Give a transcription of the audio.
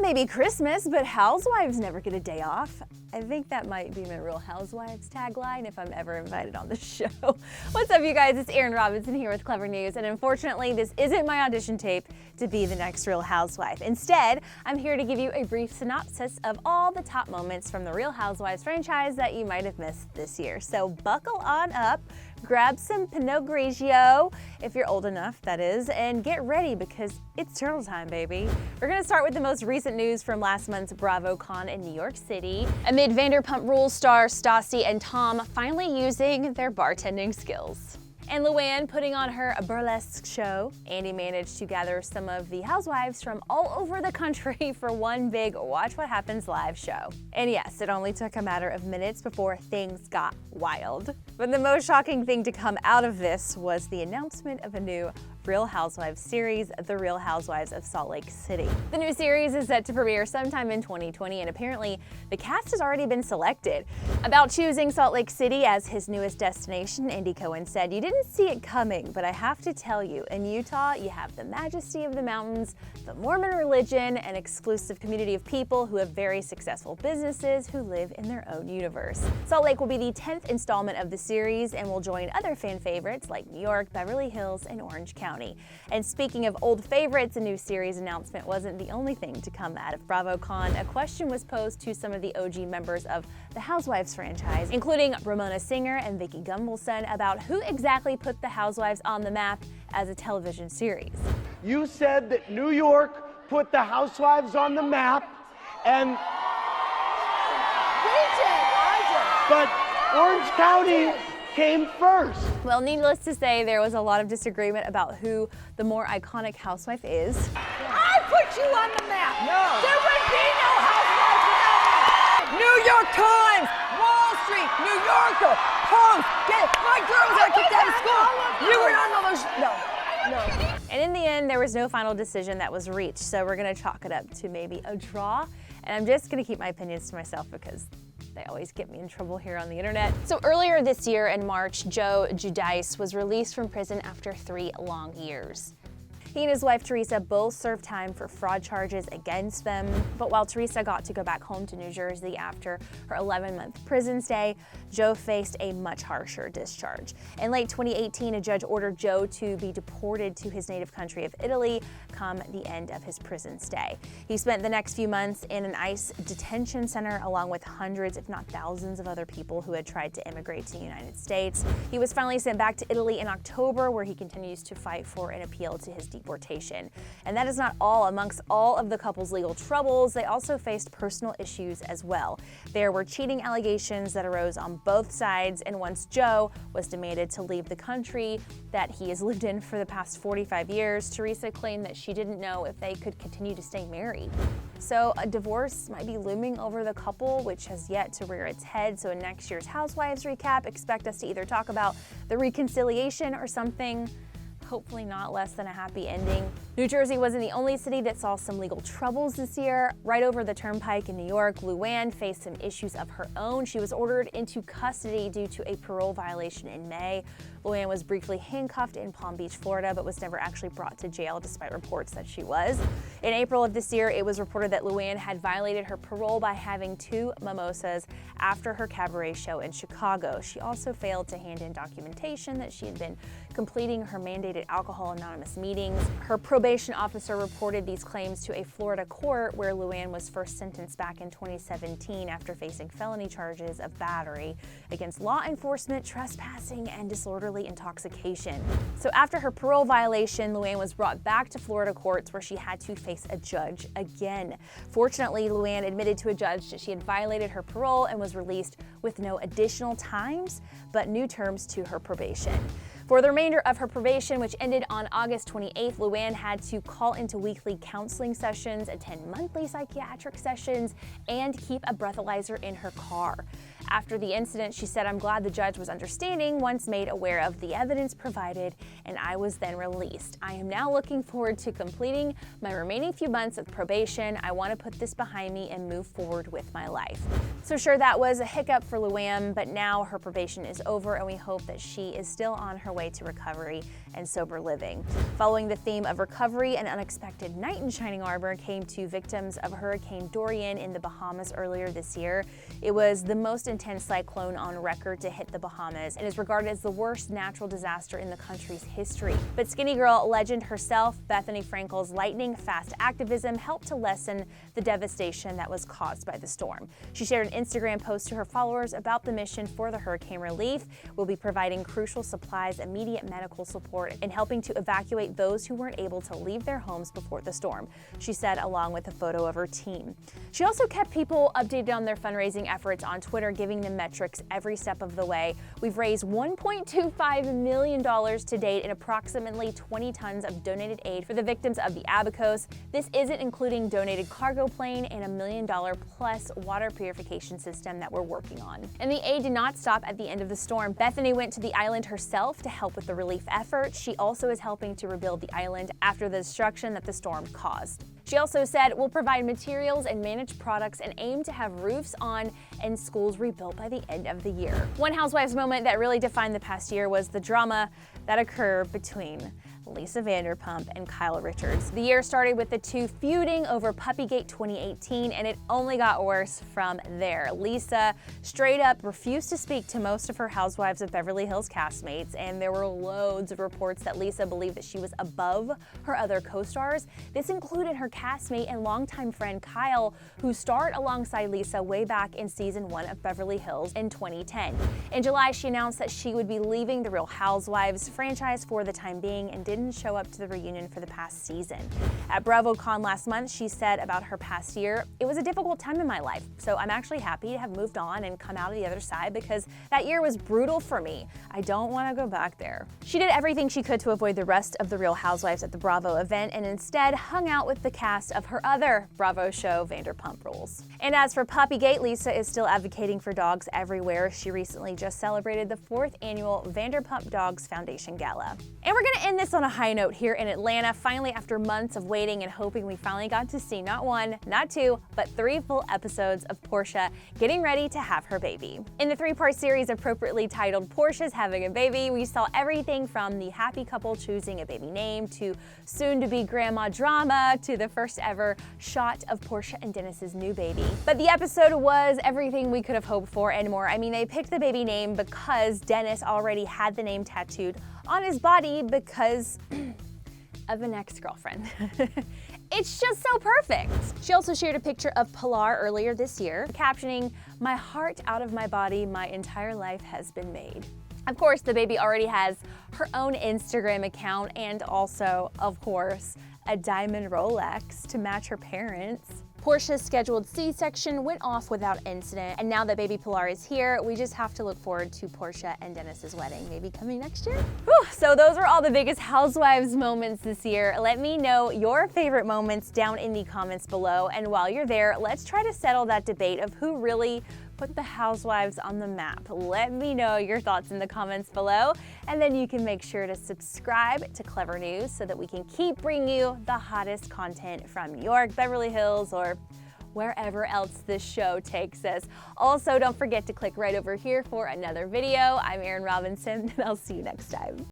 may be Christmas, but housewives never get a day off. I think that might be my Real Housewives tagline if I'm ever invited on the show. What's up, you guys? It's Erin Robinson here with Clevver News, and unfortunately, this isn't my audition tape to be the next Real Housewife. Instead, I'm here to give you a brief synopsis of all the top moments from the Real Housewives franchise that you might have missed this year. So buckle on up, grab some Pinot Grigio, if you're old enough, that is, and get ready because it's turtle time, baby. We're gonna start with the most recent news from last month's BravoCon in New York City. Amid Vanderpump Rules star Stassi and Tom finally using their bartending skills. And LuAnn putting on her burlesque show. Andy managed to gather some of the housewives from all over the country for one big Watch What Happens live show. And yes, it only took a matter of minutes before things got wild. But the most shocking thing to come out of this was the announcement of a new Real Housewives series, The Real Housewives of Salt Lake City. The new series is set to premiere sometime in 2020, and apparently the cast has already been selected. About choosing Salt Lake City as his newest destination, Andy Cohen said, "You didn't see it coming, but I have to tell you, in Utah, you have the majesty of the mountains, the Mormon religion, an exclusive community of people who have very successful businesses who live in their own universe." Salt Lake will be the 10th installment of the series and will join other fan favorites like New York, Beverly Hills, and Orange County. And speaking of old favorites, a new series announcement wasn't the only thing to come out of BravoCon. A question was posed to some of the OG members of the Housewives franchise, including Ramona Singer and Vicky Gunvalson, about who exactly put the Housewives on the map as a television series. You said that New York put the Housewives on the map, and but Orange County came first. Well, needless to say, there was a lot of disagreement about who the more iconic housewife is. I put you on the map. No. There would be no Housewives without me. New York Times, Wall Street, New Yorker, Post. My girls are kicked out of school. You were on all those. No. And in the end, there was no final decision that was reached, so we're gonna chalk it up to maybe a draw. And I'm just gonna keep my opinions to myself because they always get me in trouble here on the internet. So earlier this year in March, Giudice was released from prison after 3 long years. He and his wife Teresa both served time for fraud charges against them. But while Teresa got to go back home to New Jersey after her 11-month prison stay, Joe faced a much harsher discharge. In late 2018, a judge ordered Joe to be deported to his native country of Italy come the end of his prison stay. He spent the next few months in an ICE detention center along with hundreds, if not thousands, of other people who had tried to immigrate to the United States. He was finally sent back to Italy in October, where he continues to fight for an appeal to his deportation. And that is not all. Amongst all of the couple's legal troubles, they also faced personal issues as well. There were cheating allegations that arose on both sides, and once Joe was demanded to leave the country that he has lived in for the past 45 years, Teresa claimed that she didn't know if they could continue to stay married. So a divorce might be looming over the couple, which has yet to rear its head. So in next year's Housewives recap, expect us to either talk about the reconciliation or something hopefully not less than a happy ending. New Jersey wasn't the only city that saw some legal troubles this year. Right over the turnpike in New York, LuAnn faced some issues of her own. She was ordered into custody due to a parole violation in May. LuAnn was briefly handcuffed in Palm Beach, Florida, but was never actually brought to jail despite reports that she was. In April of this year, it was reported that LuAnn had violated her parole by having 2 mimosas after her cabaret show in Chicago. She also failed to hand in documentation that she had been completing her mandated alcohol anonymous meetings. Her probation officer reported these claims to a Florida court where LuAnn was first sentenced back in 2017 after facing felony charges of battery against law enforcement, trespassing, and disorderly intoxication. So after her parole violation, LuAnn was brought back to Florida courts where she had to face a judge again. Fortunately, LuAnn admitted to a judge that she had violated her parole and was released with no additional times, but new terms to her probation. For the remainder of her probation, which ended on August 28th, LuAnn had to call into weekly counseling sessions, attend monthly psychiatric sessions, and keep a breathalyzer in her car. After the incident, she said, "I'm glad the judge was understanding once made aware of the evidence provided, and I was then released. I am now looking forward to completing my remaining few months of probation. I want to put this behind me and move forward with my life." So sure, that was a hiccup for LuAnn, but now her probation is over, and we hope that she is still on her way to recovery and sober living. Following the theme of recovery, an unexpected knight in shining armor came to victims of Hurricane Dorian in the Bahamas earlier this year. It was the most intense cyclone on record to hit the Bahamas and is regarded as the worst natural disaster in the country's history. But Skinny Girl legend herself, Bethenny Frankel's lightning-fast activism helped to lessen the devastation that was caused by the storm. She shared an Instagram post to her followers about the mission for the hurricane relief. We'll be providing crucial supplies, immediate medical support, and helping to evacuate those who weren't able to leave their homes before the storm, she said, along with a photo of her team. She also kept people updated on their fundraising efforts on Twitter, giving them metrics every step of the way. We've raised $1.25 million to date in approximately 20 tons of donated aid for the victims of the Abacos. This isn't including donated cargo plane and $1 million plus water purification system that we're working on. And the aid did not stop at the end of the storm. Bethenny went to the island herself to help with the relief effort. She also is helping to rebuild the island after the destruction that the storm caused. She also said, we'll provide materials and manage products and aim to have roofs on and schools rebuilt by the end of the year. One Housewives moment that really defined the past year was the drama that occurred between Lisa Vanderpump and Kyle Richards. The year started with the two feuding over Puppygate 2018, and it only got worse from there. Lisa straight up refused to speak to most of her Housewives of Beverly Hills castmates, and there were loads of reports that Lisa believed that she was above her other co-stars. This included her castmate and longtime friend Kyle, who starred alongside Lisa way back in season 1 of Beverly Hills in 2010. In July, she announced that she would be leaving the Real Housewives franchise for the time being and didn't show up to the reunion for the past season. At BravoCon last month, she said about her past year, "It was a difficult time in my life, so I'm actually happy to have moved on and come out of the other side because that year was brutal for me. I don't want to go back there." She did everything she could to avoid the rest of the Real Housewives at the Bravo event and instead hung out with the cast of her other Bravo show, Vanderpump Rules. And as for Puppygate, Lisa is still advocating for dogs everywhere. She recently just celebrated the 4th annual Vanderpump Dogs Foundation Gala. And we're going to end this on a high note here in Atlanta. Finally, after months of waiting and hoping, we finally got to see not 1, not 2, but 3 full episodes of Porsha getting ready to have her baby. In the 3-part series appropriately titled Porsha's Having a Baby, we saw everything from the happy couple choosing a baby name to soon-to-be grandma drama to the first ever shot of Porsha and Dennis's new baby. But the episode was everything we could have hoped for and more. I mean, they picked the baby name because Dennis already had the name tattooed on his body because of an ex-girlfriend. It's just so perfect. She also shared a picture of Pilar earlier this year, captioning, "My heart out of my body, my entire life has been made." Of course, the baby already has her own Instagram account and also, of course, a diamond Rolex to match her parents. Porsha's scheduled C-section went off without incident, and now that baby Pilar is here, we just have to look forward to Porsha and Dennis's wedding, maybe coming next year. Whew, so those are all the biggest Housewives moments this year. Let me know your favorite moments down in the comments below, and while you're there, let's try to settle that debate of who really put the Housewives on the map. Let me know your thoughts in the comments below, and then you can make sure to subscribe to Clevver News so that we can keep bringing you the hottest content from New York, Beverly Hills, or wherever else this show takes us. Also, don't forget to click right over here for another video. I'm Erin Robinson, and I'll see you next time.